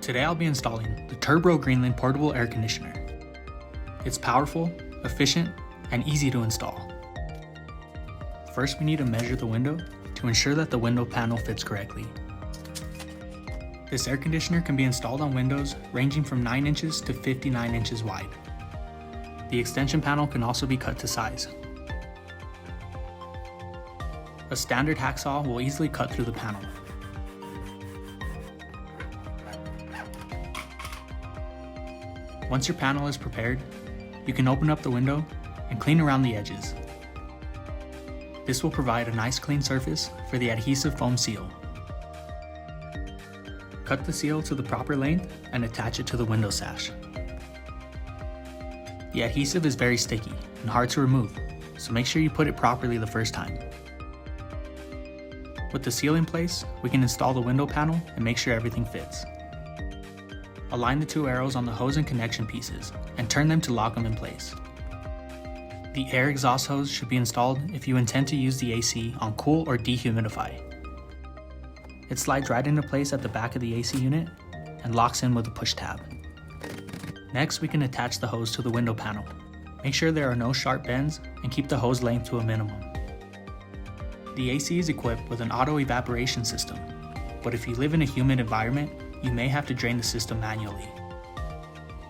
Today I'll be installing the Turbro Greenland portable air conditioner. It's powerful, efficient, and easy to install. First, we need to measure the window to ensure that the window panel fits correctly. This air conditioner can be installed on windows ranging from 9 inches to 59 inches wide. The extension panel can also be cut to size. A standard hacksaw will easily cut through the panel. Once your panel is prepared, you can open up the window and clean around the edges. This will provide a nice clean surface for the adhesive foam seal. Cut the seal to the proper length and attach it to the window sash. The adhesive is very sticky and hard to remove, so make sure you put it properly the first time. With the seal in place, we can install the window panel and make sure everything fits. Align the 2 arrows on the hose and connection pieces and turn them to lock them in place. The air exhaust hose should be installed if you intend to use the AC on cool or dehumidify. It slides right into place at the back of the AC unit and locks in with a push tab. Next, we can attach the hose to the window panel. Make sure there are no sharp bends and keep the hose length to a minimum. The AC is equipped with an auto evaporation system, but if you live in a humid environment, you may have to drain the system manually.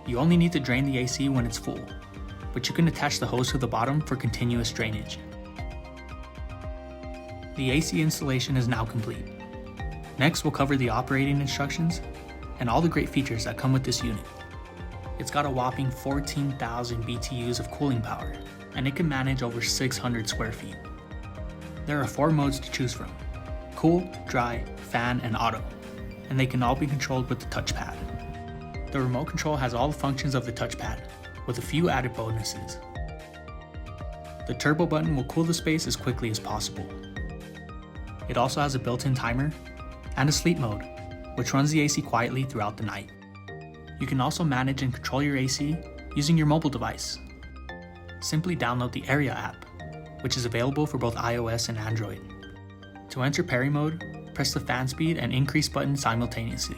You only need to drain the AC when it's full, but you can attach the hose to the bottom for continuous drainage. The AC installation is now complete. Next, we'll cover the operating instructions and all the great features that come with this unit. It's got a whopping 14,000 BTUs of cooling power, and it can manage over 600 square feet. There are 4 modes to choose from: cool, dry, fan, and auto, and they can all be controlled with the touchpad. The remote control has all the functions of the touchpad, with a few added bonuses. The turbo button will cool the space as quickly as possible. It also has a built-in timer and a sleep mode, which runs the AC quietly throughout the night. You can also manage and control your AC using your mobile device. Simply download the Area app, which is available for both iOS and Android. To enter Perry mode, press the fan speed and increase button simultaneously.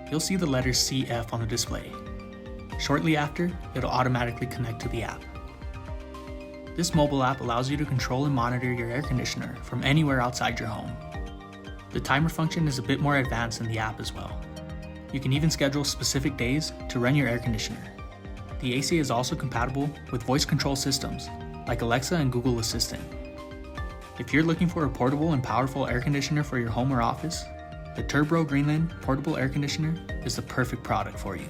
You'll see the letters CF on the display. Shortly after, it'll automatically connect to the app. This mobile app allows you to control and monitor your air conditioner from anywhere outside your home. The timer function is a bit more advanced in the app as well. You can even schedule specific days to run your air conditioner. The AC is also compatible with voice control systems like Alexa and Google Assistant. If you're looking for a portable and powerful air conditioner for your home or office, the Turbro Greenland portable air conditioner is the perfect product for you.